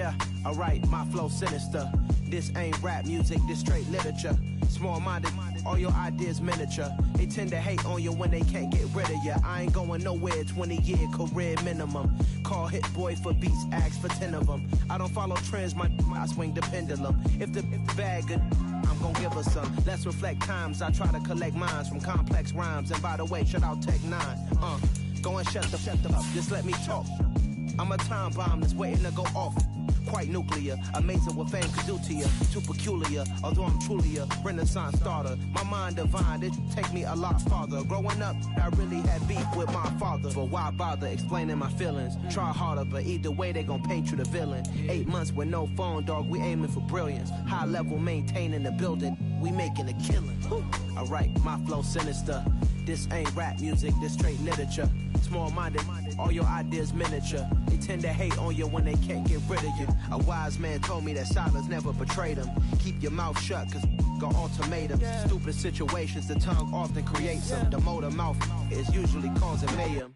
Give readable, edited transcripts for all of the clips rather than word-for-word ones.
Yeah, alright, my flow sinister. This ain't rap music, this straight literature. Small-minded, all your ideas miniature. They tend to hate on you when they can't get rid of you. I ain't going nowhere, 20-year career minimum. Call Hit Boy for beats, ask for 10 of them. I don't follow trends, I swing the pendulum. If the bag good, I'm gon' give her some. Let's reflect times, I try to collect minds from complex rhymes. And by the way, shout out Tech 9. Go and shut the up, just let me talk. I'm a time bomb that's waiting to go off. Quite nuclear, amazing what fame could do to you. Too peculiar, although I'm truly a renaissance starter. My mind divine, it take me a lot farther. Growing up, I really had beef with my father. But why bother explaining my feelings? Try harder, but either way they gon' paint you the villain. 8 months with no phone, dog, we aiming for brilliance. High level maintaining the building, we making a killing. Alright, my flow sinister. This ain't rap music, this straight literature. Small-minded, all your ideas miniature. They tend to hate on you when they can't get rid of you. A wise man told me that silence never betrayed him. Keep your mouth shut, cause got ultimatums. Stupid situations, the tongue often creates them. The motor mouth is usually causing mayhem.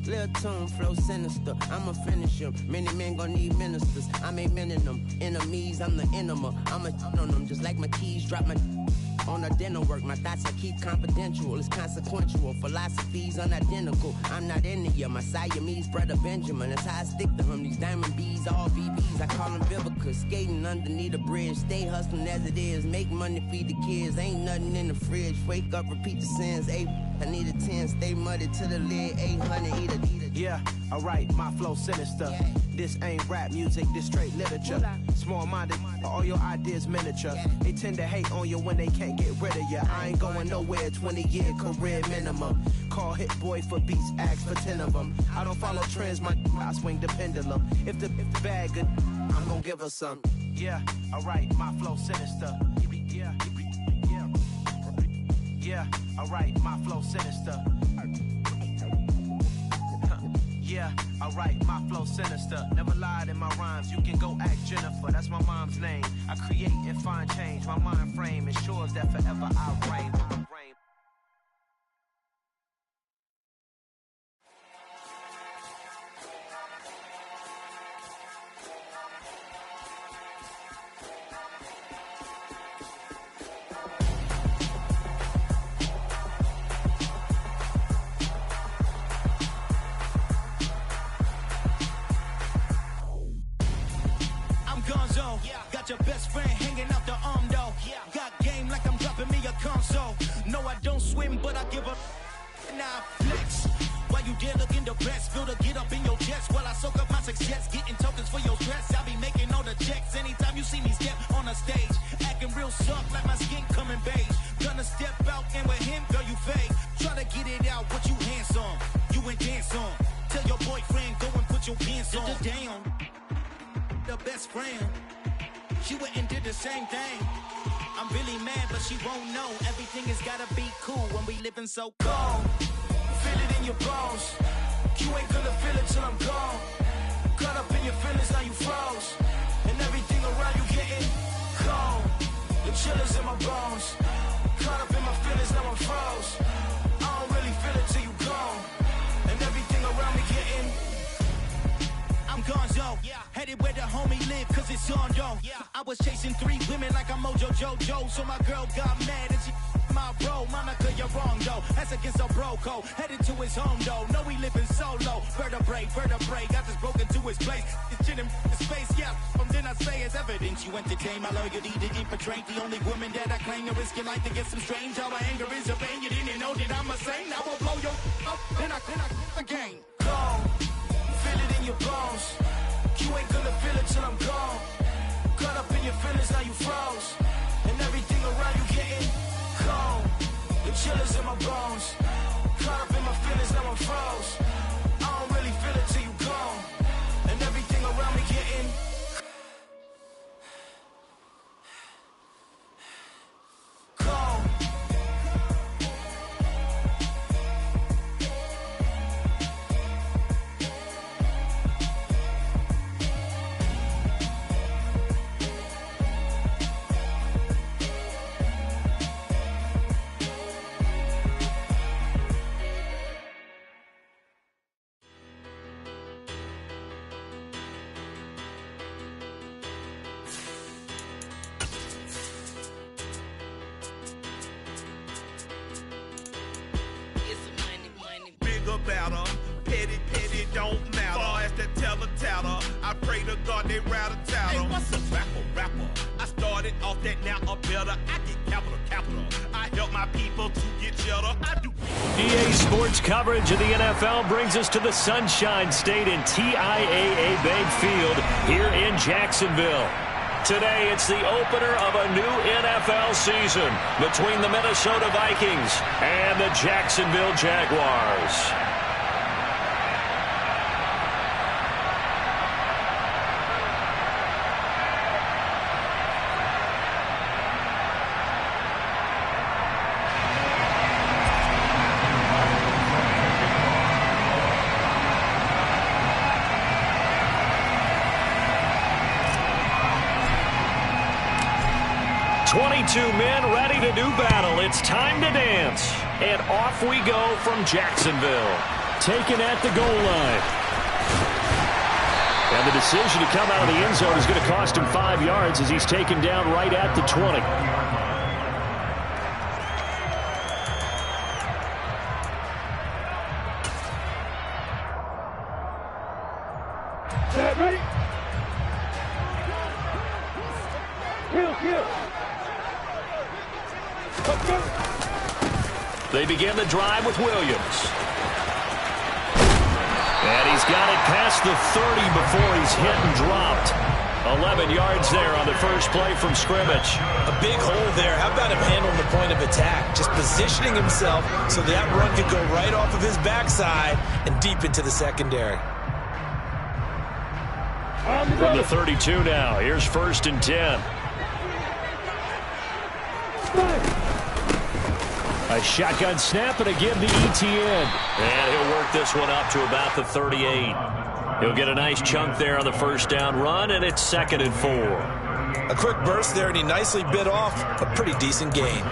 Lil' tune, flow sinister, I'ma finish him. Many men gon' need ministers, I'm a men in them. Enemies, I'm the enema, I'ma on them. Just like my keys, drop my on a dinner work. My thoughts I keep confidential, it's consequential. Philosophies unidentical, I'm not into you. My Siamese brother Benjamin, that's how I stick to him. These diamond bees, all BBs, I call them Vivica. Skating underneath a bridge, stay hustling as it is. Make money, feed the kids, ain't nothing in the fridge. Wake up, repeat the sins, I need a 10, stay muddy to the lid, 800, eat a. Yeah, alright, my flow sinister. This ain't rap music, this straight literature. Small-minded, all your ideas miniature. They tend to hate on you when they can't get rid of you. I ain't going nowhere, 20-year career minimum. Call Hit Boy for beats, ask for 10 of them. I don't follow trends, I swing the pendulum. If the bag good, I'm gon' give her some. Yeah, alright, my flow sinister. Yeah, alright, my flow sinister. Yeah, alright, my flow sinister. Never lied in my rhymes, you can go ask Jennifer. That's my mom's name. I create and find change. My mind frame ensures that forever I reign. Got your best friend hanging out the arm though. Got game like I'm dropping me a console. No, I don't swim, but I give a now flex. Why you dare look in the press? Feel the get up in your chest while I soak up my success. Getting tokens for your stress. I be making all the checks anytime you see me step on a stage. Acting real soft like my skin coming beige. Gonna step out and with him, girl, you fake. Try to get it out, what you handsome. You ain't dance on. Tell your boyfriend, go and put your pants on. Damn, the best friend. She went and did the same thing. I'm really mad, but she won't know. Everything has gotta be cool when we living so cold. Feel it in your bones. You ain't gonna feel it till I'm gone. Caught up in your feelings, now you froze. And everything around you getting cold. The chillers in my bones. Caught up in my feelings, now I'm froze. I don't really feel it till you gone. And everything around me getting I'm gonzo, headed where the homie live, cause it's on though. I was chasing 3 women like I'm Mojo Jojo, so my girl got mad and she my bro. Monica, you're wrong though, that's against a bro code. Headed to his home though, no he living solo. Vertebrae, got this broken to his place. It's chin in his face, yeah. From then I say it's evidence you entertain my loyalty to infiltrate. The only woman that I claim to risk your life to get some strange. How my anger is a pain, you didn't know that I'm a saint. I will blow your up, then I again. Go. Feel it in your bones. You ain't gonna feel it till I'm gone. Caught up in your feelings, now you froze. And everything around you getting cold. The chillers in my bones. Caught up in my feelings, now I'm froze. I don't really feel it till you gone. And everything around me getting cold. that now are better. I get capital. I help my people to get cheddar. I do. EA Sports coverage of the NFL brings us to the Sunshine State in TIAA Bank Field here in Jacksonville. Today, it's the opener of a new NFL season between the Minnesota Vikings and the Jacksonville Jaguars. Men ready to do battle. It's time to dance. And off we go from Jacksonville. Taken at the goal line. And the decision to come out of the end zone is going to cost him 5 yards as he's taken down right at the 20. Ready? Kill. They begin the drive with Williams. And he's got it past the 30 before he's hit and dropped. 11 yards there on the first play from scrimmage. A big hole there. How about him handling the point of attack? Just positioning himself so that run could go right off of his backside and deep into the secondary. From the 32 now, here's 1st and 10. A shotgun snap and a give to Etienne. And he'll work this one up to about the 38. He'll get a nice chunk there on the first down run, and it's 2nd and 4. A quick burst there, and he nicely bit off a pretty decent gain.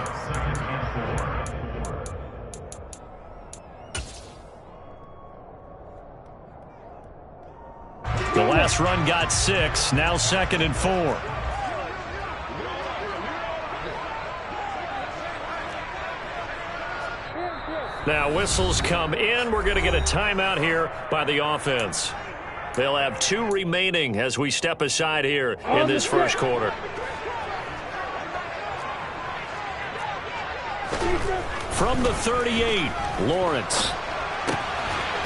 The last run got 6, now 2nd and 4. Now whistles come in. We're going to get a timeout here by the offense. They'll have 2 remaining as we step aside here in this first quarter. From the 38, Lawrence.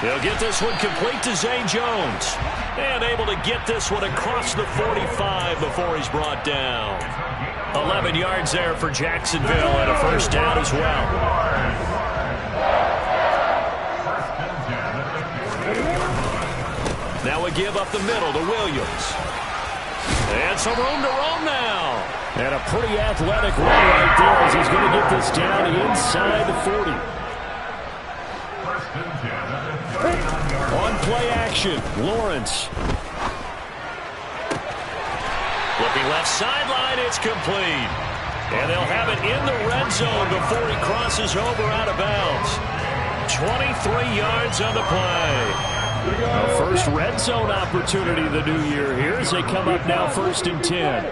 He'll get this one complete to Zay Jones. And able to get this one across the 45 before he's brought down. 11 yards there for Jacksonville and a first down as well. Now we give up the middle to Williams. And some room to roam now. And a pretty athletic run right there as he's going to get this down inside the 40. On play action, Lawrence. Looking left sideline, it's complete. And they'll have it in the red zone before he crosses over out of bounds. 23 yards on the play. The first red zone opportunity of the new year here as they come up now 1st and 10.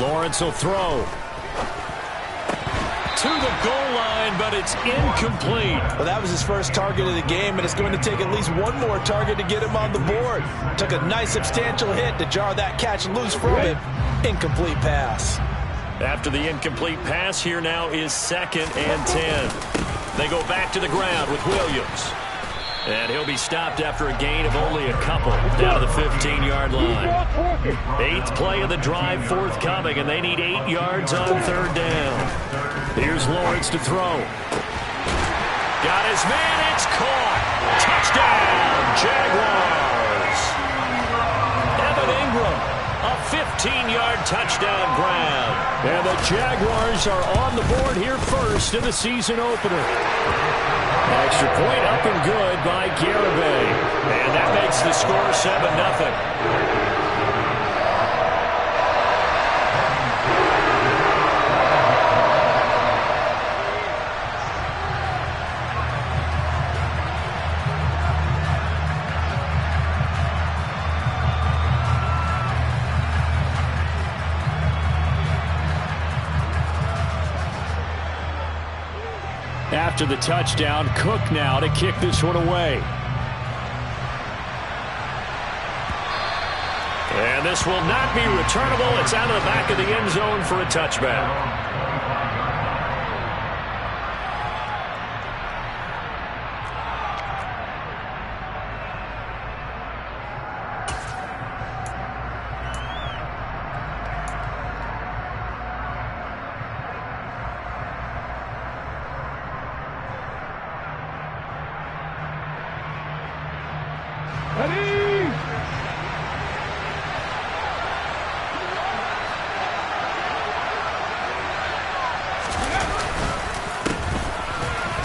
Lawrence will throw. To the goal line, but it's incomplete. Well, that was his first target of the game, and it's going to take at least one more target to get him on the board. Took a nice substantial hit to jar that catch loose from him. Incomplete pass. After the incomplete pass, here now is 2nd and 10. They go back to the ground with Williams. And he'll be stopped after a gain of only a couple down to the 15-yard line. 8th play of the drive forthcoming, and they need 8 yards on 3rd down. Here's Lawrence to throw. Got his man, it's caught. Touchdown, Jaguars. Evan Ingram, a 15-yard touchdown grab. And the Jaguars are on the board here first in the season opener. Extra point up and good by Garibay. And that makes the score 7-0. After the touchdown, Cook now to kick this one away. And this This will not be returnable. It's out of the back of the end zone for a touchback.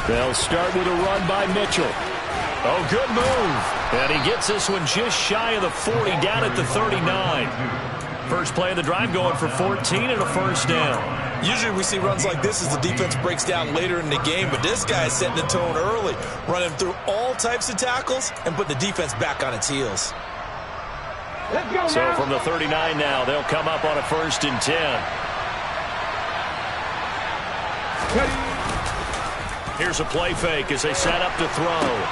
They'll start with a run by Mitchell. Oh, good move. And he gets this one just shy of the 40, down at the 39. First play of the drive going for 14 and a first down. Usually we see runs like this as the defense breaks down later in the game, but this guy is setting the tone early, running through all types of tackles and putting the defense back on its heels. So from the 39 now, they'll come up on a 1st and 10. Here's a play fake as they set up to throw.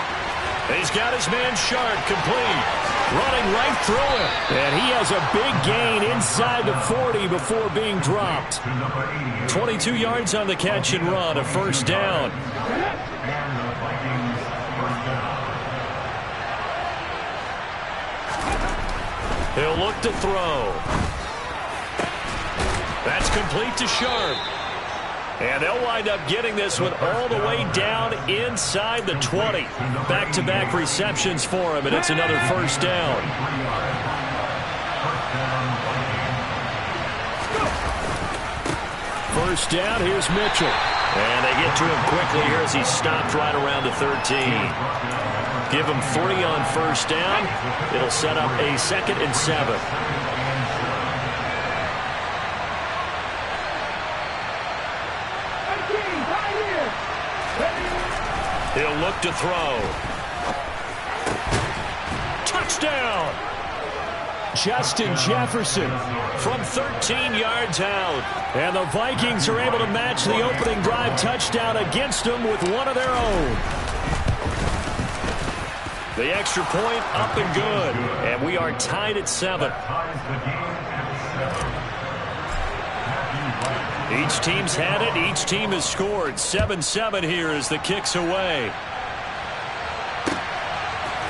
He's got his man Sharp complete. Running right through him. And he has a big gain inside the 40 before being dropped. 22 yards on the catch and run, a first down. He'll look to throw. That's complete to Sharp. And they'll wind up getting this one all the way down inside the 20. Back-to-back receptions for him, and it's another first down. First down, here's Mitchell. And they get to him quickly here as he stopped right around the 13. Give him 3 on first down. It'll set up a 2nd and 7. He'll look to throw. Touchdown! Justin Jefferson from 13 yards out. And the Vikings are able to match the opening drive touchdown against them with one of their own. The extra point up and good. And we are tied at 7. Each team's had it. Each team has scored. 7-7 here as the kick's away.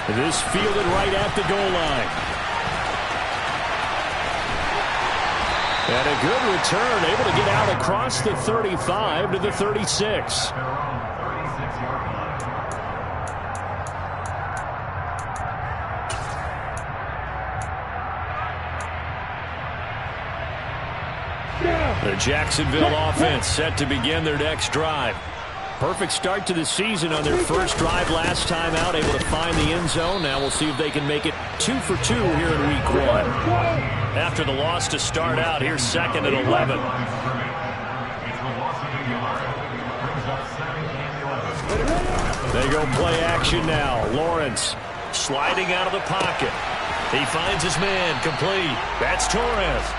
This fielded right at the goal line. And a good return, able to get out across the 35 to the 36. The Jacksonville offense set to begin their next drive. Perfect start to the season on their first drive last time out, able to find the end zone. Now we'll see if they can make it 2 for 2 here in week 1. After the loss to start out, here's 2nd and 11. They go play action now. Lawrence sliding out of the pocket. He finds his man complete. That's Torres.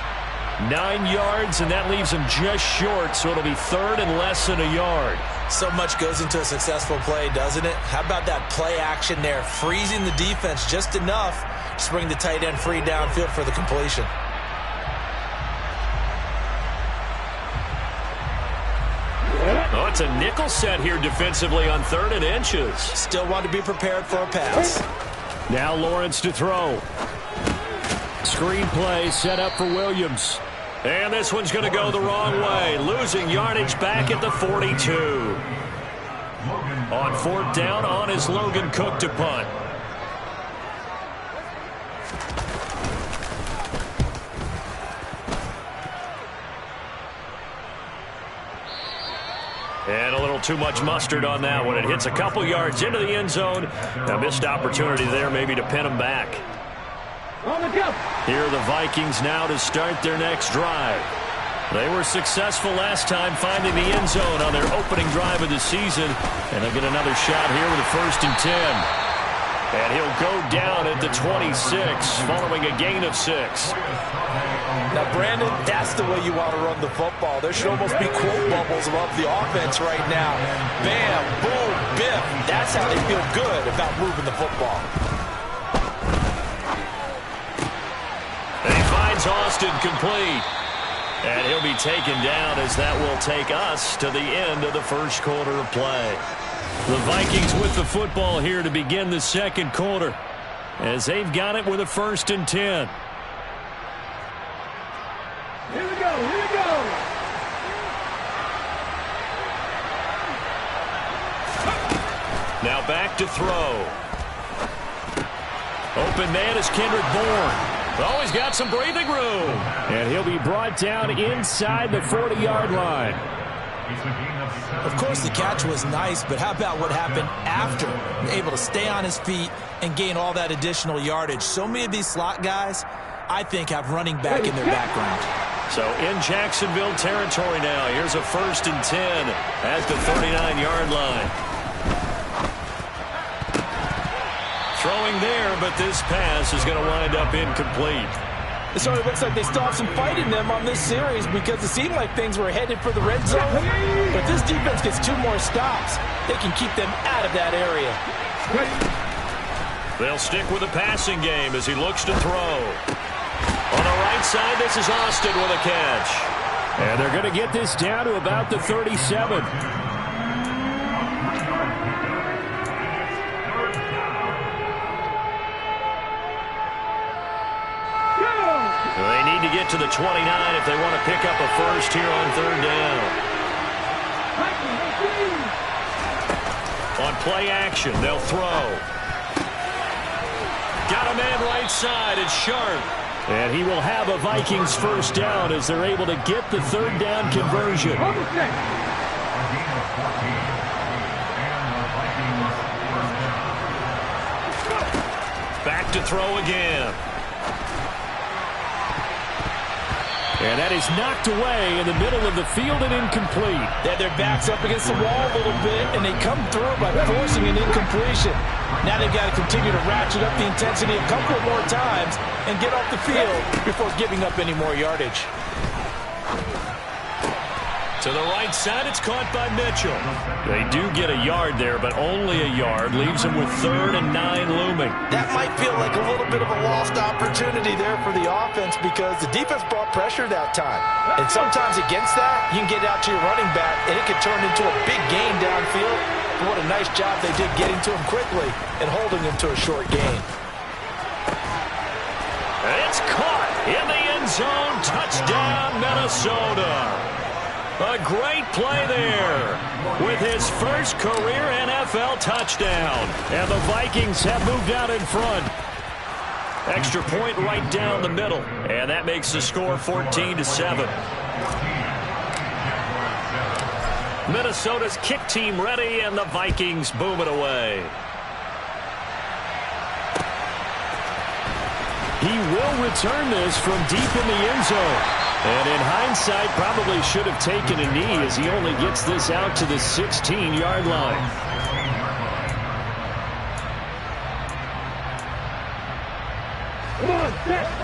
9 yards, and that leaves him just short, so it'll be 3rd and less than a yard. So much goes into a successful play, doesn't it? How about that play action there, freezing the defense just enough to bring the tight end free downfield for the completion. Oh, it's a nickel set here defensively on 3rd and inches. Still want to be prepared for a pass. Now Lawrence to throw. Screen play set up for Williams. And this one's going to go the wrong way. Losing yardage back at the 42. On 4th down, on is Logan Cook to punt. And a little too much mustard on that one. It hits a couple yards into the end zone. A missed opportunity there maybe to pin him back. Here are the Vikings now to start their next drive. They were successful last time finding the end zone on their opening drive of the season. And they'll get another shot here with a 1st and 10. And he'll go down at the 26 following a gain of 6. Now, Brandon, that's the way you want to run the football. There should almost be quote bubbles above the offense right now. Bam, boom, biff. That's how they feel good about moving the football. They find finds Austin complete. And he'll be taken down as that will take us to the end of the first quarter of play. The Vikings with the football here to begin the second quarter, as they've got it with a 1st and 10. Here we go, here we go. Now back to throw. Open man is Kendrick Bourne. Oh, he's got some breathing room. And he'll be brought down inside the 40-yard line. Of course, the catch was nice, but how about what happened after? Able to stay on his feet and gain all that additional yardage. So many of these slot guys, I think, have running back in their background. So in Jacksonville territory now. Here's a 1st and 10 at the 39-yard line. Throwing there, but this pass is going to wind up incomplete. It sort of looks like they still have some fight in them on this series because it seemed like things were headed for the red zone. But this defense gets 2 more stops. They can keep them out of that area. They'll stick with the passing game as he looks to throw. On the right side, this is Austin with a catch. And they're going to get this down to about the 37. They need to get to the 29 if they want to pick up a first here on 3rd down. On play action, they'll throw. Got a man right side. It's Sharp. And he will have a Vikings 1st down as they're able to get the 3rd down conversion. Back to throw again. And that is knocked away in the middle of the field and incomplete. They had their backs up against the wall a little bit, and they come through by forcing an incompletion. Now they've got to continue to ratchet up the intensity a couple of more times and get off the field before giving up any more yardage. To the right side, it's caught by Mitchell. They do get a yard there, but only a yard. Leaves them with 3rd and 9 looming. That might feel like a little bit of a lost opportunity there for the offense because the defense brought pressure that time. And sometimes against that, you can get out to your running back, and it can turn into a big gain downfield. But what a nice job they did getting to him quickly and holding him to a short gain. It's caught in the end zone. Touchdown, Minnesota. A great play there with his first career NFL touchdown. And the Vikings have moved out in front. Extra point right down the middle. And that makes the score 14-7. Minnesota's kick team ready, and the Vikings boom it away. He will return this from deep in the end zone. And in hindsight, probably should have taken a knee as he only gets this out to the 16-yard line.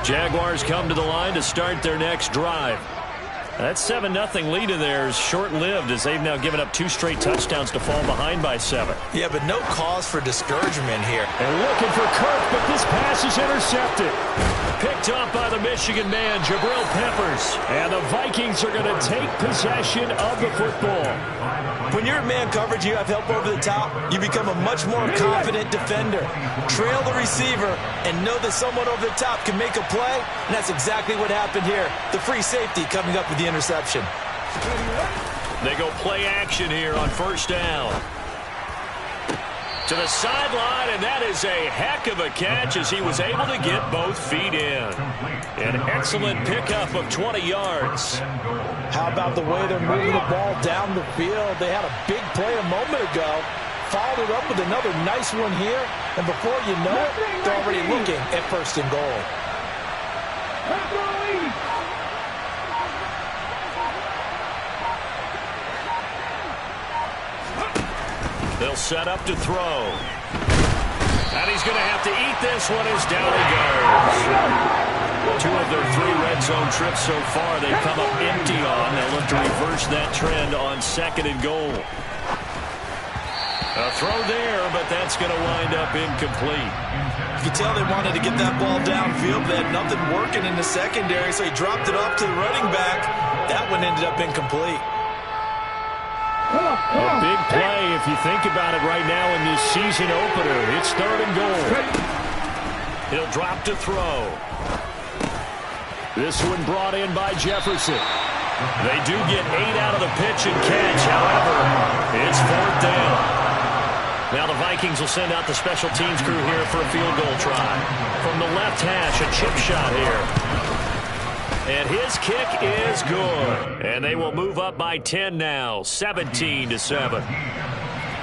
Jaguars come to the line to start their next drive. That 7-0 lead of theirs short-lived as they've now given up 2 straight touchdowns to fall behind by 7. Yeah, but no cause for discouragement here. And looking for Kirk, but this pass is intercepted. Picked up by the Michigan man, Jabril Peppers. And the Vikings are going to take possession of the football. When you're in man coverage, you have help over the top, you become a much more confident defender. Trail the receiver and know that someone over the top can make a play, and that's exactly what happened here. The free safety coming up with the interception. They go play action here on 1st down. To the sideline, and that is a heck of a catch as he was able to get both feet in. An excellent pickup of 20 yards. How about the way they're moving the ball down the field? They had a big play a moment ago, followed it up with another nice one here, and before you know it, they're already looking at 1st and goal. They'll set up to throw. And he's going to have to eat this one as down he goes. 2 of their 3 red zone trips so far they've come up empty on. They'll look to reverse that trend on 2nd and goal. A throw there, but that's going to wind up incomplete. You can tell they wanted to get that ball downfield. They had nothing working in the secondary, so he dropped it off to the running back. That one ended up incomplete. A big play if you think about it right now in this season opener. It's 3rd and goal. He'll drop to throw. This one brought in by Jefferson. They do get 8 out of the pitch and catch. However, it's 4th down. Now the Vikings will send out the special teams crew here for a field goal try. From the left hash, a chip shot here. And his kick is good. And they will move up by 10 now, 17-7.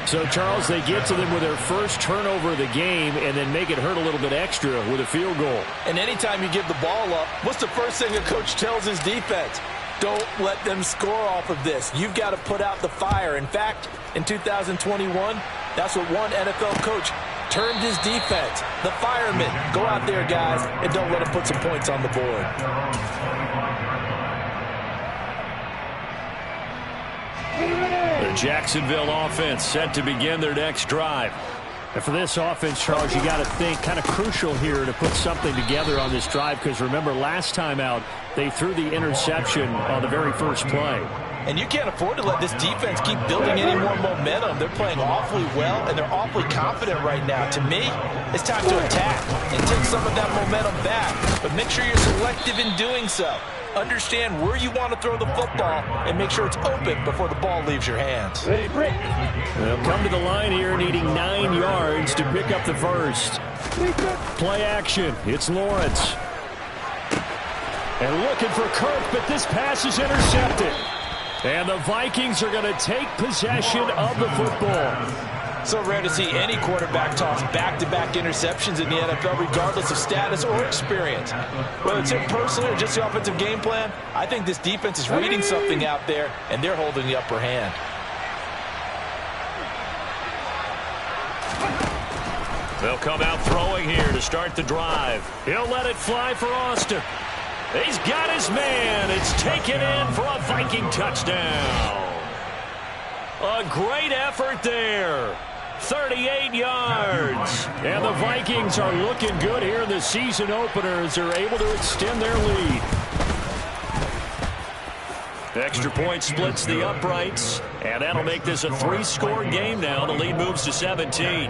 So, Charles, they get to them with their first turnover of the game and then make it hurt a little bit extra with a field goal. And anytime you give the ball up, what's the first thing a coach tells his defense? Don't let them score off of this. You've got to put out the fire. In fact, in 2021, that's what one NFL coach termed his defense. The firemen. Go out there, guys, and don't let them put some points on the board. The Jacksonville offense set to begin their next drive. And for this offense, Charles, you got to think kind of crucial here to put something together on this drive because remember last time out they threw the interception on the very first play. And you can't afford to let this defense keep building any more momentum. They're playing awfully well, and they're awfully confident right now. To me, it's time to attack and take some of that momentum back. But make sure you're selective in doing so. Understand where you want to throw the football and make sure it's open before the ball leaves your hands. They'll come to the line here needing 9 yards to pick up the first. Play action. It's Lawrence. And looking for Kirk, but this pass is intercepted. And the Vikings are going to take possession of the football. So rare to see any quarterback toss back-to-back interceptions in the NFL, regardless of status or experience. Whether it's him personally or just the offensive game plan, I think this defense is reading something out there, and they're holding the upper hand. They'll come out throwing here to start the drive. He'll let it fly for Austin. He's got his man. It's taken in for a Viking touchdown. A great effort there. 38 yards. And the Vikings are looking good here in the season opener as they're able to extend their lead. Extra point splits the uprights, and that'll make this a 3-score game now. The lead moves to 17.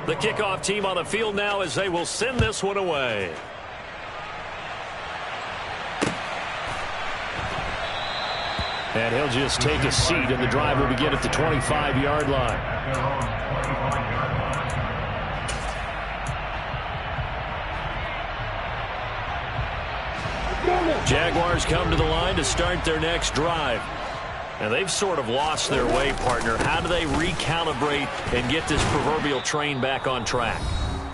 The kickoff team on the field now as they will send this one away. And he'll just take a seat, and the drive will begin at the 25-yard line. Jaguars come to the line to start their next drive. And they've sort of lost their way, partner. How do they recalibrate and get this proverbial train back on track?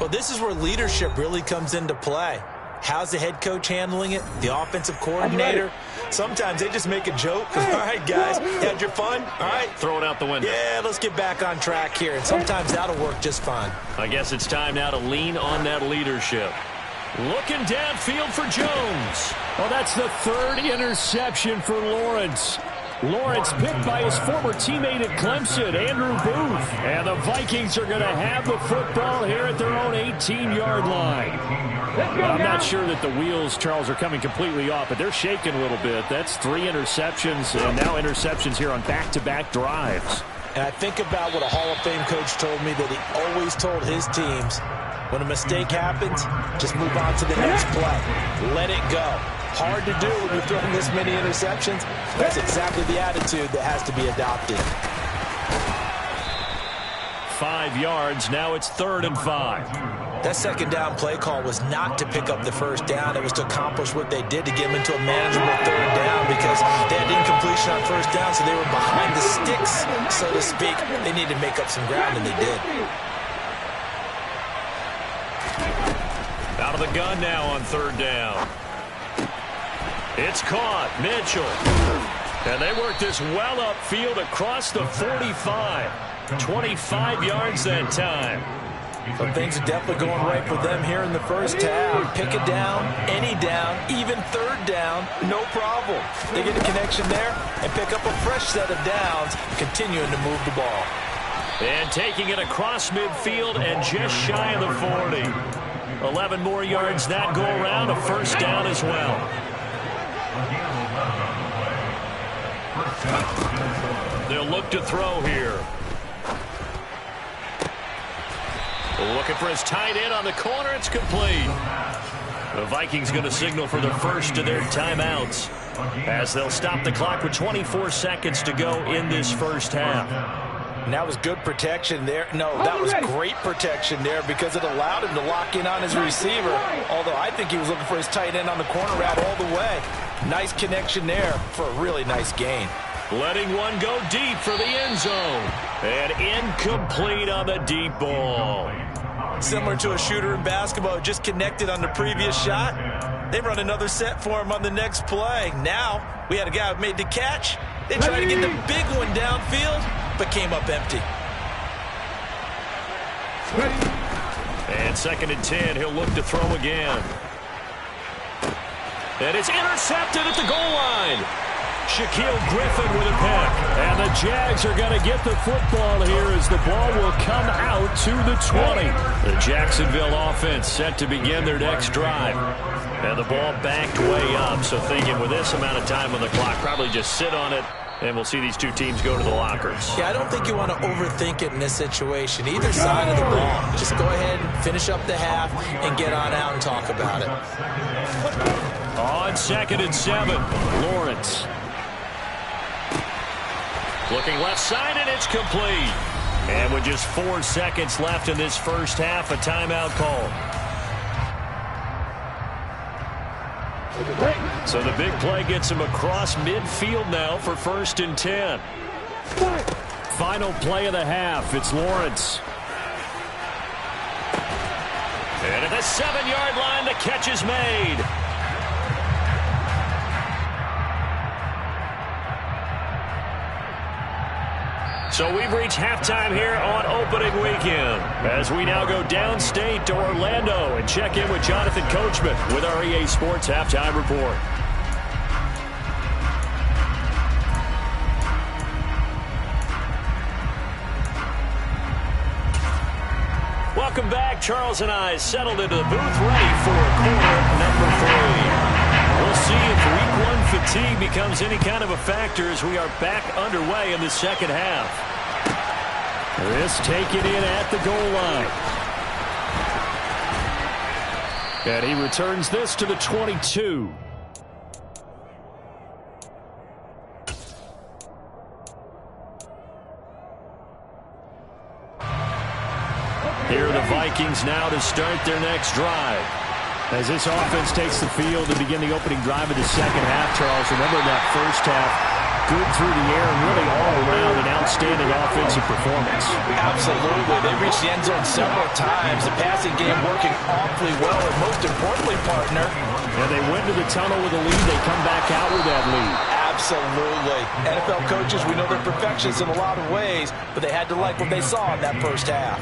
Well, this is where leadership really comes into play. How's the head coach handling it? The offensive coordinator? Sometimes they just make a joke. All right, guys, had your fun? All right. Throw it out the window. Yeah, let's get back on track here. And sometimes that'll work just fine. I guess it's time now to lean on that leadership. Looking downfield for Jones. Well, that's the 3rd interception for Lawrence. Lawrence picked by his former teammate at Clemson, Andrew Booth. And the Vikings are going to have the football here at their own 18-yard line. Well, I'm not sure that the wheels, Charles, are coming completely off, but they're shaking a little bit. That's 3 interceptions, and now interceptions here on back-to-back drives. And I think about what a Hall of Fame coach told me that he always told his teams, when a mistake happens, just move on to the next play. Let it go. Hard to do when you're throwing this many interceptions. That's exactly the attitude that has to be adopted. 5 yards. Now it's 3rd and 5. That second down play call was not to pick up the first down. It was to accomplish what they did to get them into a manageable 3rd down because they had incompletion on first down, so they were behind the sticks, so to speak. They needed to make up some ground, and they did. Out of the gun now on 3rd down. It's caught. Mitchell. And they work this well upfield across the 45. 25 yards that time. So things are definitely going right for them here in the first half. Pick a down, any down, even third down, no problem. They get a connection there and pick up a fresh set of downs, continuing to move the ball. And taking it across midfield and just shy of the 40. 11 more yards that go around, a first down as well. They'll look to throw here. Looking for his tight end on the corner. It's complete. The Vikings going to signal for the first of their timeouts as they'll stop the clock with 24 seconds to go in this first half. And that was good protection there. No, that was great protection there because it allowed him to lock in on his receiver, although I think he was looking for his tight end on the corner route all the way. Nice connection there for a really nice gain. Letting one go deep for the end zone. And incomplete on the deep ball. Similar to a shooter in basketball, just connected on the previous shot. They run another set for him on the next play. Now, we had a guy who made the catch. They tried to get the big one downfield, but came up empty. And 2nd and 10, he'll look to throw again. And it's intercepted at the goal line. Shaquille Griffin with a pick. And the Jags are going to get the football here as the ball will come out to the 20. The Jacksonville offense set to begin their next drive. And the ball backed way up, so thinking with this amount of time on the clock, probably just sit on it, and we'll see these two teams go to the lockers. Yeah, I don't think you want to overthink it in this situation. Either side of the ball. Just go ahead and finish up the half and get on out and talk about it. On 2nd and 7, Lawrence. Looking left side, and it's complete. And with just 4 seconds left in this first half, a timeout call. So the big play gets him across midfield now for 1st and 10. Final play of the half. It's Lawrence. And at the 7-yard line, the catch is made. So we've reached halftime here on opening weekend as we now go downstate to Orlando and check in with Jonathan Coachman with our EA Sports Halftime Report. Welcome back. Charles and I settled into the booth ready for quarter number 3. We'll see if week 1 fatigue becomes any kind of a factor as we are back underway in the second half. This taken in at the goal line. And he returns this to the 22. Here are the Vikings now to start their next drive. As this offense takes the field to begin the opening drive of the second half, Charles, remember that first half, good through the air and really all around an outstanding offensive performance. Absolutely. They reached the end zone several times. The passing game working awfully well, and most importantly, partner. And they went to the tunnel with a lead. They come back out with that lead. Absolutely. NFL coaches, we know they're perfectionists in a lot of ways, but they had to like what they saw in that first half.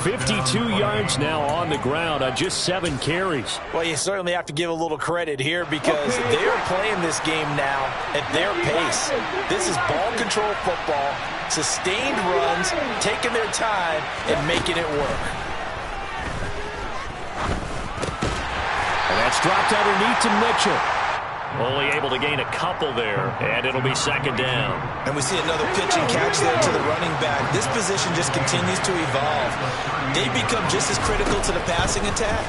52 yards now on the ground on just 7 carries. Well, you certainly have to give a little credit here because they're playing this game now at their pace. This is ball control football, sustained runs, taking their time, and making it work. And that's dropped underneath to Mitchell. Only able to gain a couple there, and it'll be 2nd down. And we see another pitch and catch there to the running back. This position just continues to evolve. They become just as critical to the passing attack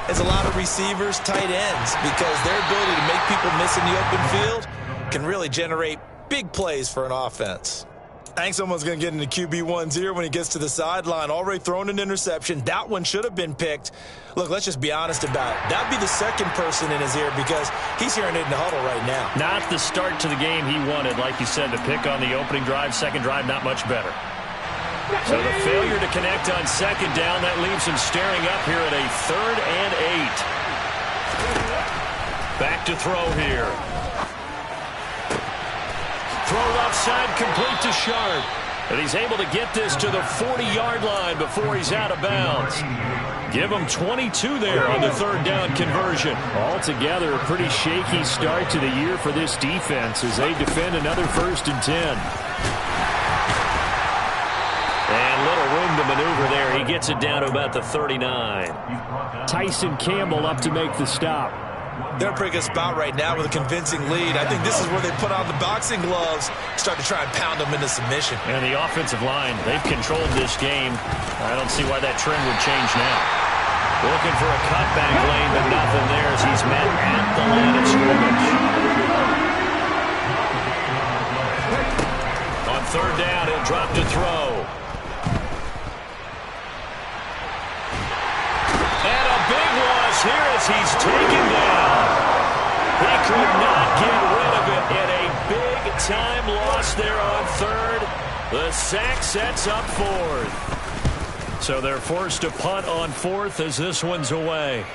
as a lot of receivers, tight ends, because their ability to make people miss in the open field can really generate big plays for an offense. I think someone's going to get into QB1's ear when he gets to the sideline. Already thrown an interception. That one should have been picked. Look, let's just be honest about it. That'd be the second person in his ear because he's hearing it in the huddle right now. Not the start to the game he wanted. Like you said, the pick on the opening drive, second drive, not much better. So the failure to connect on 2nd down, that leaves him staring up here at a 3rd and 8. Back to throw here. Throw left side, complete to Sharp. And he's able to get this to the 40-yard line before he's out of bounds. Give him 22 there on the third down conversion. Altogether, a pretty shaky start to the year for this defense as they defend another 1st and 10. And little room to maneuver there. He gets it down to about the 39. Tyson Campbell up to make the stop. They're in a pretty good spot right now with a convincing lead. I think this is where they put on the boxing gloves, start to try and pound them into submission. And the offensive line, they've controlled this game. I don't see why that trend would change now. Looking for a cutback lane, but nothing there as he's met at the line of scrimmage. On third down, he'll drop to throw. And a big loss here as he's taken down. He could not get rid of it in a big-time loss there on third. The sack sets up fourth. So they're forced to punt on fourth as this one's away.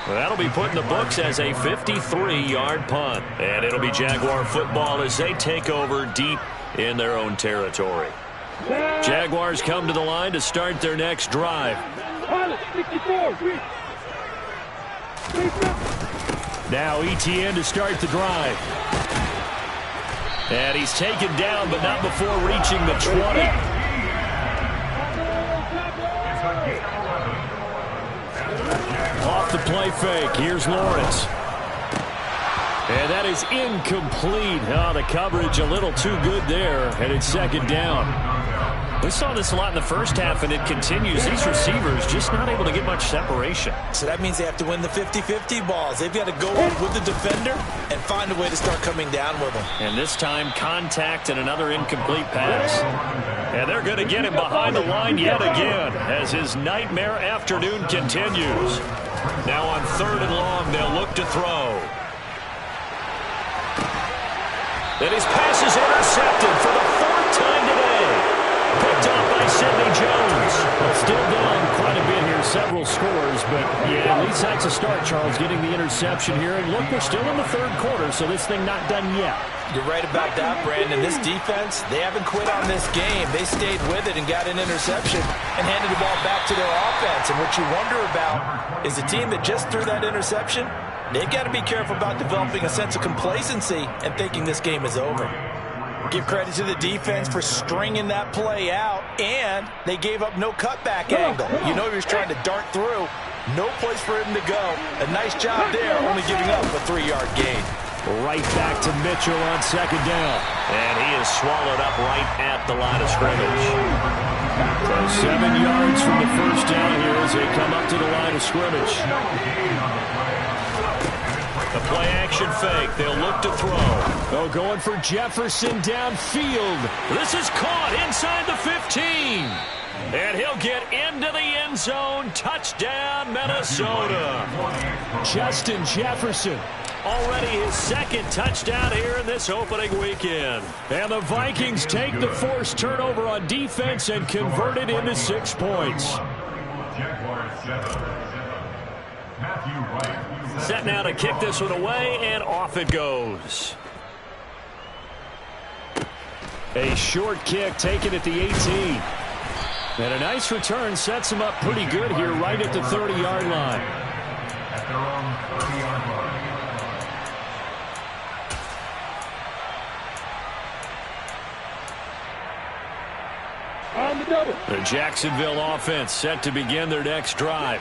Well, that'll be put in the books as a 53-yard punt. And it'll be Jaguar football as they take over deep in their own territory. Jaguars come to the line to start their next drive. Now Etienne to start the drive. And he's taken down, but not before reaching the 20. Off the play fake. Here's Lawrence. And that is incomplete. Oh, the coverage a little too good there. And it's second down. We saw this a lot in the first half, and it continues. These receivers just not able to get much separation. So that means they have to win the 50-50 balls. They've got to go in with the defender and find a way to start coming down with them. And this time, contact and another incomplete pass. And they're going to get him behind the line yet again as his nightmare afternoon continues. Now on third and long, they'll look to throw. And his pass is intercepted for the 4th time today. Picked up by Sidney Jones. Well, still down quite a bit here, several scores, but yeah, at least that's a start, Charles, getting the interception here. And look, we're still in the third quarter, so this thing not done yet. You're right about that, Brandon. This defense, they haven't quit on this game. They stayed with it and got an interception and handed the ball back to their offense. And what you wonder about is the team that just threw that interception, they've got to be careful about developing a sense of complacency and thinking this game is over. Give credit to the defense for stringing that play out, and they gave up no cutback angle. You know he was trying to dart through. No place for him to go. A nice job there, only giving up a 3-yard gain. Right back to Mitchell on second down. And he is swallowed up right at the line of scrimmage. So 7 yards from the first down here as they come up to the line of scrimmage. The play-action fake. They'll look to throw. Oh, going for Jefferson downfield. This is caught inside the 15. And he'll get into the end zone. Touchdown, Minnesota. Justin Jefferson. Already his 2nd touchdown here in this opening weekend. And the Vikings take the forced turnover on defense and convert it into 6 points. Set now to kick this one away, and off it goes. A short kick taken at the 18. And a nice return sets him up pretty good here right at the 30-yard line. At their own 30-yard line. On the double. The Jacksonville offense set to begin their next drive.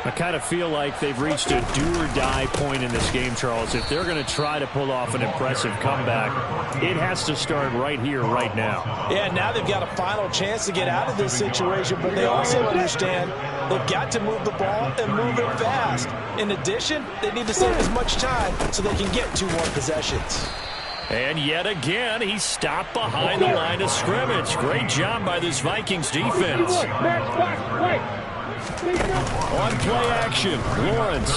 I kind of feel like they've reached a do-or-die point in this game, Charles. If they're going to try to pull off an impressive comeback, it has to start right here, right now. Yeah, now they've got a final chance to get out of this situation, but they also understand they've got to move the ball and move it fast. In addition, they need to save as much time so they can get 2 more possessions. And yet again, he's stopped behind the line of scrimmage. Great job by this Vikings defense. On play action, Lawrence.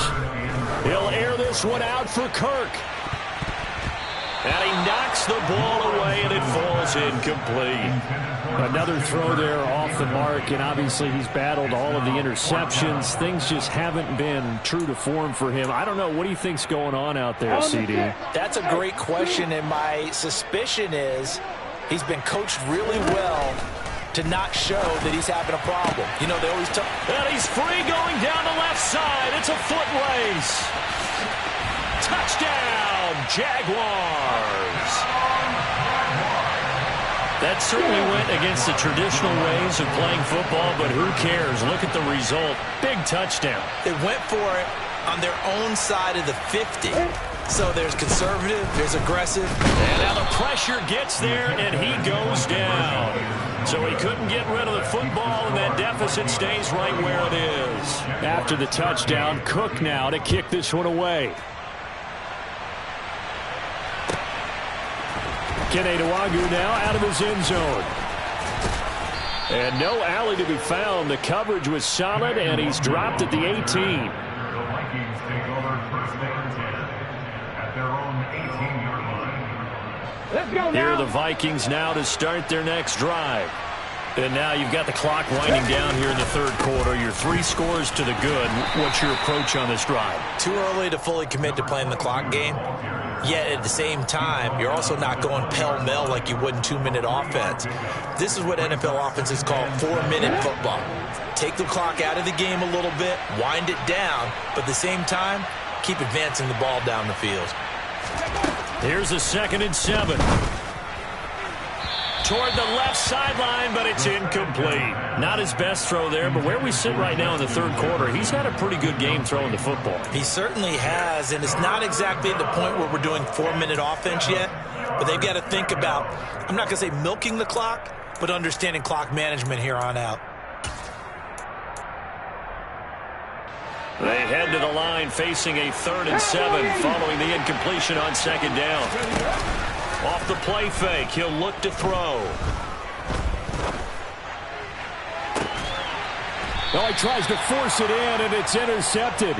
He'll air this one out for Kirk. And he knocks the ball away, and it falls incomplete. Another throw there off the mark, and obviously he's battled all of the interceptions. Things just haven't been true to form for him. I don't know. What do you think's going on out there, CD? That's a great question, and my suspicion is he's been coached really well to not show that he's having a problem. You know, they always tell... And he's free going down the left side. It's a foot race. Touchdown, Jaguars. That certainly went against the traditional ways of playing football, but who cares? Look at the result. Big touchdown. They went for it on their own side of the 50. So there's conservative, there's aggressive. And now the pressure gets there, and he goes down. So he couldn't get rid of the football, and that deficit stays right where it is. After the touchdown, Cook now to kick this one away. Kene Nwangwu now out of his end zone. And no alley to be found. The coverage was solid, and he's dropped at the 18. Here are the Vikings now to start their next drive. And now you've got the clock winding down here in the third quarter. You're 3 scores to the good. What's your approach on this drive? Too early to fully commit to playing the clock game. Yet at the same time, you're also not going pell-mell like you would in 2-minute offense. This is what NFL offenses call 4-minute football. Take the clock out of the game a little bit, wind it down, but at the same time, keep advancing the ball down the field. Here's a 2nd and 7. Toward the left sideline, but it's incomplete. Not his best throw there, but where we sit right now in the third quarter, he's had a pretty good game throwing the football. He certainly has, and it's not exactly at the point where we're doing 4-minute offense yet, but they've got to think about, I'm not going to say milking the clock, but understanding clock management here on out. They head to the line facing a 3rd and 7 following the incompletion on 2nd down. Off the play fake, he'll look to throw. Well, he tries to force it in, and it's intercepted.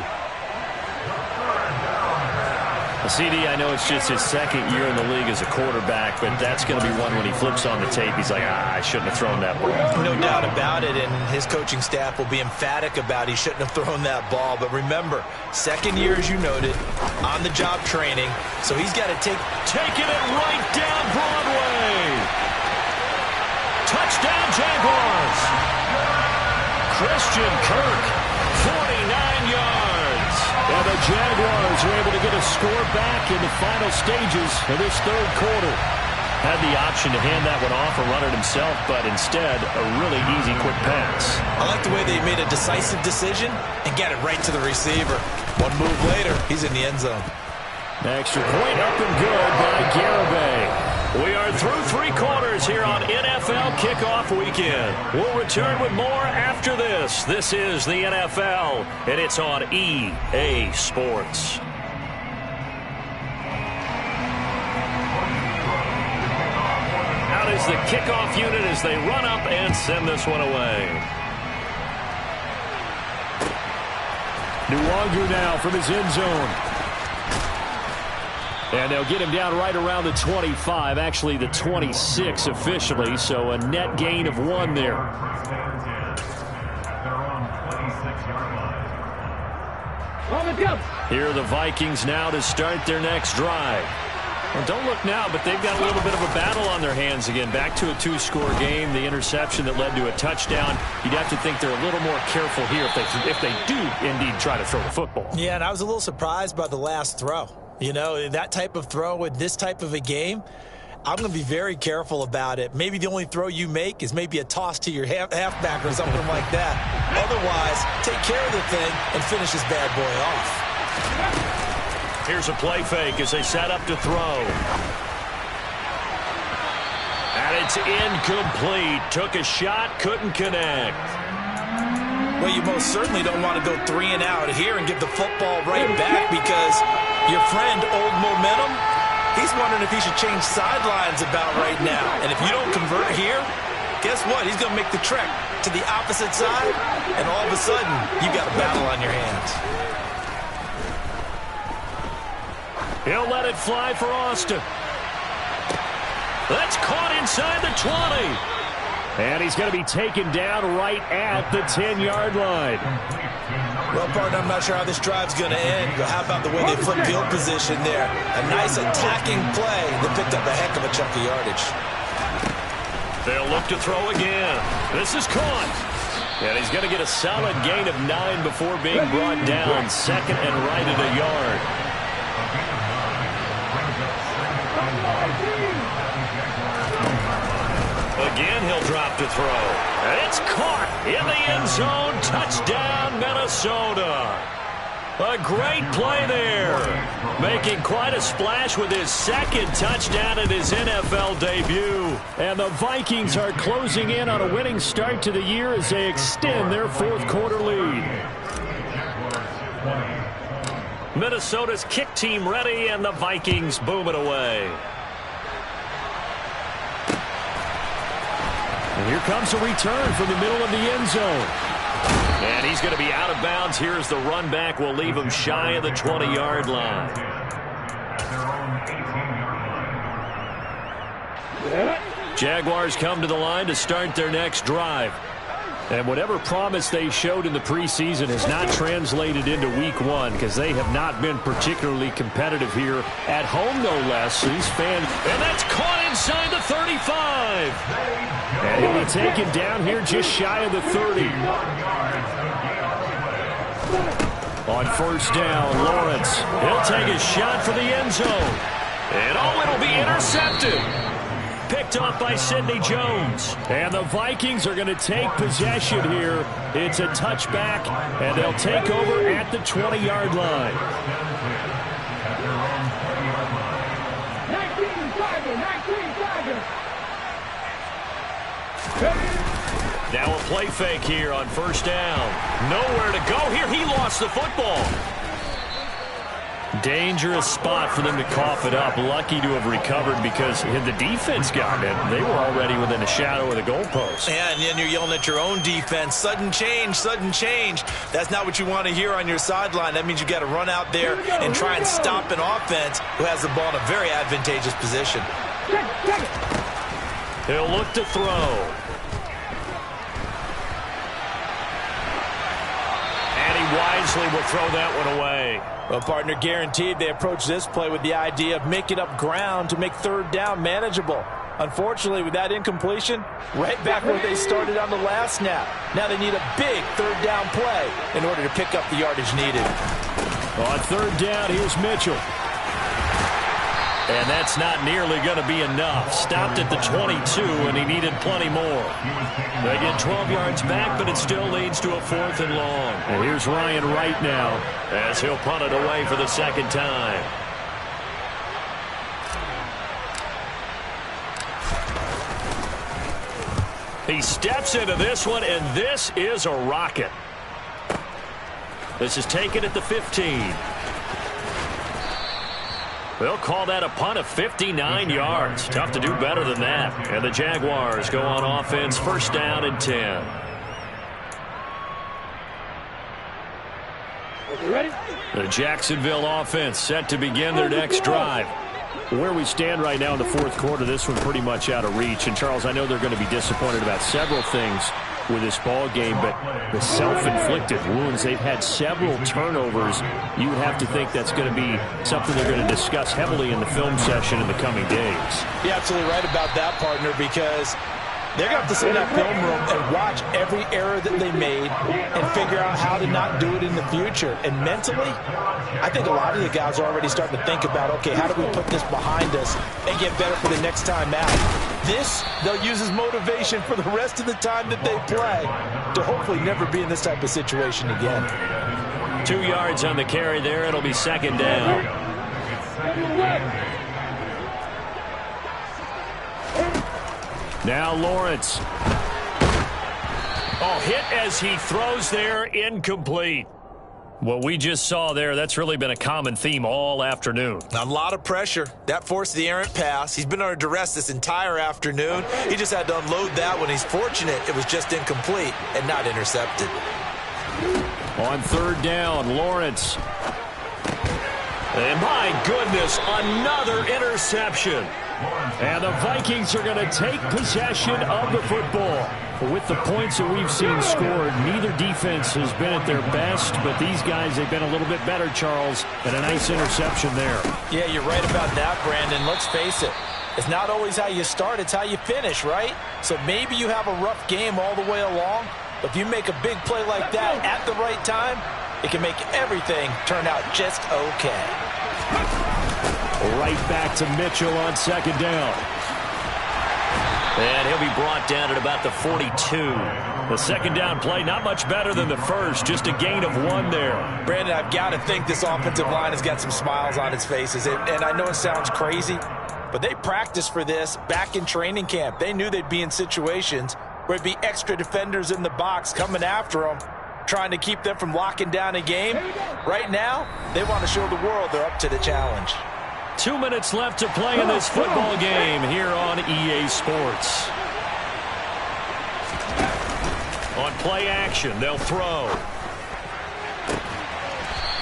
CD, I know it's just his 2nd year in the league as a quarterback, but that's going to be one when he flips on the tape. He's like, I shouldn't have thrown that ball. No doubt about it, and his coaching staff will be emphatic about he shouldn't have thrown that ball. But remember, 2nd year, as you noted, on-the-job training, so he's got to taking it right down Broadway. Touchdown, Jaguars. Christian Kirk, 49 yards. And the Jaguars are able to get a score back in the final stages of this third quarter. Had the option to hand that one off or run it himself, but instead, a really easy, quick pass. I like the way they made a decisive decision and get it right to the receiver. One move later, he's in the end zone. Extra point up and good by Garibay. We are through 3 quarters here on NFL Kickoff Weekend. We'll return with more after this. This is the NFL, and it's on EA Sports. Out is the kickoff unit as they run up and send this one away. Nwangwu now from his end zone. And they'll get him down right around the 25, actually the 26 officially, so a net gain of 1 there. Here are the Vikings now to start their next drive. Well, don't look now, but they've got a little bit of a battle on their hands again. Back to a 2-score game, the interception that led to a touchdown. You'd have to think they're a little more careful here if they do indeed try to throw the football. Yeah, and I was a little surprised by the last throw. You know, that type of throw with this type of a game, I'm going to be very careful about it. Maybe the only throw you make is maybe a toss to your halfback or something like that. Otherwise, take care of the thing and finish this bad boy off. Here's a play fake as they set up to throw. And it's incomplete. Took a shot, couldn't connect. Well, you most certainly don't want to go 3 and out here and give the football right back because your friend, Old Momentum, he's wondering if he should change sidelines about right now. And if you don't convert here, guess what? He's going to make the trek to the opposite side, and all of a sudden, you got a battle on your hands. He'll let it fly for Austin. That's caught inside the 20. And he's going to be taken down right at the 10-yard line. Well, partner, I'm not sure how this drive's going to end, but how about the way they flip field position there? A nice attacking play that picked up a heck of a chunk of yardage. They'll look to throw again. This is caught. And he's going to get a solid gain of 9 before being brought down. Second and right at a yard. Again, he'll drop to throw. And it's caught in the end zone. Touchdown, Minnesota. A great play there. Making quite a splash with his second touchdown in his NFL debut. And the Vikings are closing in on a winning start to the year as they extend their fourth-quarter lead. Minnesota's kick team ready, and the Vikings boom it away. And here comes a return from the middle of the end zone. And he's going to be out of bounds. Here's the run back. Will leave him shy of the 20-yard line. Jaguars come to the line to start their next drive. And whatever promise they showed in the preseason has not translated into week one because they have not been particularly competitive here at home, no less. These fans, and that's caught inside the 35. And he'll be taken down here just shy of the 30. On first down, Lawrence. He'll take a shot for the end zone. And it'll be intercepted. Picked off by Sidney Jones. And the Vikings are going to take possession here. It's a touchback, and they'll take over at the 20-yard line. Now a play fake here on first down. Nowhere to go here. He lost the football. Dangerous spot for them to cough it up. Lucky to have recovered because had the defense gotten it, they were already within a shadow of the goalpost. Yeah, and then you're yelling at your own defense. Sudden change, sudden change. That's not what you want to hear on your sideline. That means you got to run out there and try and stop an offense who has the ball in a very advantageous position. He'll look to throw. And he wisely will throw that one away. Well, partner, guaranteed they approach this play with the idea of making up ground to make third down manageable. Unfortunately, with that incompletion, right back where they started on the last snap. Now they need a big third down play in order to pick up the yardage needed. On third down, here's Mitchell. And that's not nearly going to be enough. Stopped at the 22, and he needed plenty more. They get 12 yards back, but it still leads to a 4th and long. And here's Ryan Wright now, as he'll punt it away for the second time. He steps into this one, and this is a rocket. This is taken at the 15. They'll call that a punt of 59 yards. Tough to do better than that. And the Jaguars go on offense, first down and 10. The Jacksonville offense set to begin their next drive. Where we stand right now in the fourth quarter, this one pretty much out of reach. And, Charles, I know they're going to be disappointed about several things with this ball game, but the self-inflicted wounds, they've had several turnovers. You have to think that's going to be something they're going to discuss heavily in the film session in the coming days. You're absolutely right about that, partner, because they're going to have to sit in that film room and watch every error that they made and figure out how to not do it in the future. And mentally, I think a lot of the guys are already starting to think about, okay, how do we put this behind us and get better for the next time out? This, they'll use as motivation for the rest of the time that they play to hopefully never be in this type of situation again. 2 yards on the carry there. It'll be second down. Now Lawrence. Oh, hit as he throws there, incomplete. What we just saw there, that's really been a common theme all afternoon. A lot of pressure. That forced the errant pass. He's been under duress this entire afternoon. He just had to unload that one. He's fortunate it was just incomplete and not intercepted. On third down, Lawrence. And my goodness, another interception. And the Vikings are going to take possession of the football. With the points that we've seen scored, neither defense has been at their best, but these guys, they've been a little bit better, Charles, and a nice interception there. Yeah, you're right about that, Brandon. Let's face it. It's not always how you start, it's how you finish, right? So maybe you have a rough game all the way along, but if you make a big play like that at the right time, it can make everything turn out just okay. Right back to Mitchell on second down. And he'll be brought down at about the 42. The second down play, not much better than the first, just a gain of 1 there. Brandon, I've got to think this offensive line has got some smiles on its faces. And I know it sounds crazy, but they practiced for this back in training camp. They knew they'd be in situations where it'd be extra defenders in the box coming after them, trying to keep them from locking down a game. Right now, they want to show the world they're up to the challenge. 2 minutes left to play in this football game here on EA Sports. On play action, they'll throw.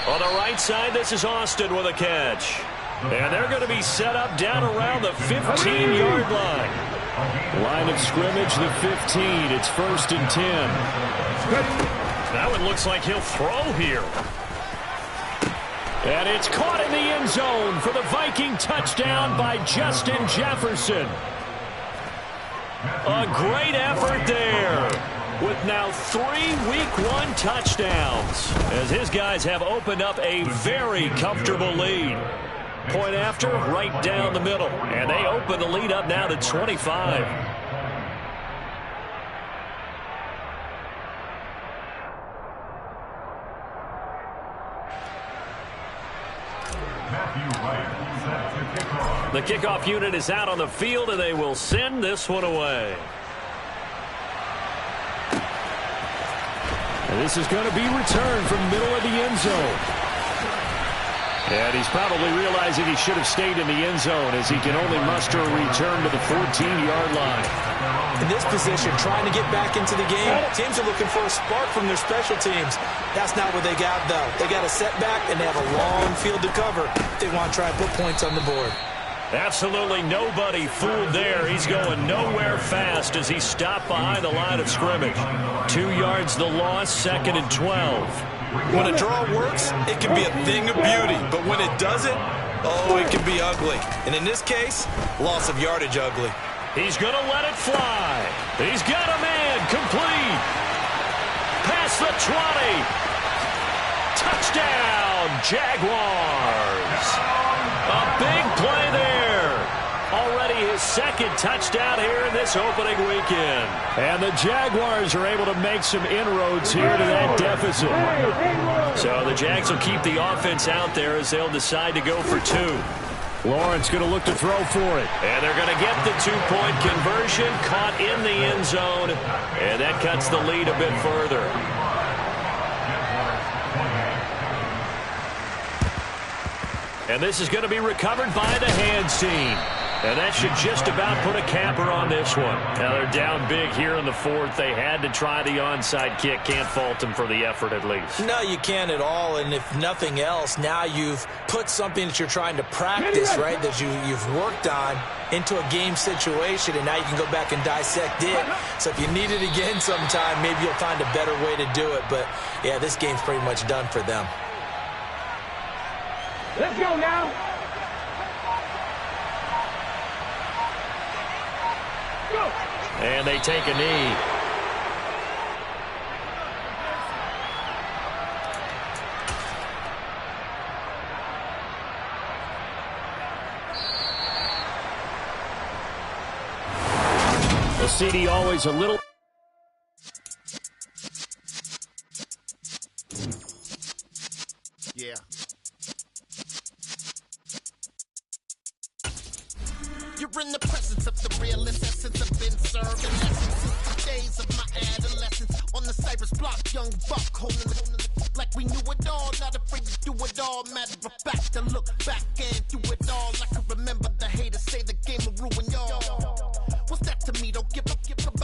On the right side, this is Austin with a catch. And they're going to be set up down around the 15-yard line. Line of scrimmage, the 15. It's 1st and 10. Now it looks like he'll throw here. And it's caught in the end zone for the Viking touchdown by Justin Jefferson. A great effort there with now 3 Week 1 touchdowns as his guys have opened up a very comfortable lead. Point after, right down the middle. And they open the lead up now to 25. The kickoff unit is out on the field, and they will send this one away. And this is going to be returned from middle of the end zone. And he's probably realizing he should have stayed in the end zone as he can only muster a return to the 14-yard line. In this position, trying to get back into the game, teams are looking for a spark from their special teams. That's not what they got, though. They got a setback, and they have a long field to cover if they want to try and put points on the board. Absolutely nobody fooled there. He's going nowhere fast as he stopped behind the line of scrimmage. 2 yards the loss, 2nd and 12. When a draw works, it can be a thing of beauty. But when it doesn't, oh, it can be ugly. And in this case, loss of yardage ugly. He's going to let it fly. He's got a man complete. Past the 20. Touchdown, Jaguars. A big play there. Already his 2nd touchdown here in this opening weekend. And the Jaguars are able to make some inroads here to that deficit. So the Jags will keep the offense out there as they'll decide to go for 2. Lawrence going to look to throw for it. And they're going to get the 2-point conversion, caught in the end zone. And that cuts the lead a bit further. And this is going to be recovered by the hands team. And that should just about put a capper on this one. Now they're down big here in the 4th. They had to try the onside kick. Can't fault them for the effort at least. No, you can't at all. And if nothing else, now you've put something that you're trying to practice, right, that you've worked on into a game situation, and now you can go back and dissect it. So if you need it again sometime, maybe you'll find a better way to do it. But, yeah, this game's pretty much done for them. Let's go now. Go. And they take a knee. Well, CD always a little... Yeah. You're in the presence of the realest essence. I've been serving lessons since the days of my adolescence. On the Cypress block, young buck holding it like we knew it all. Not afraid to do it all. Matter of fact, to look back and do it all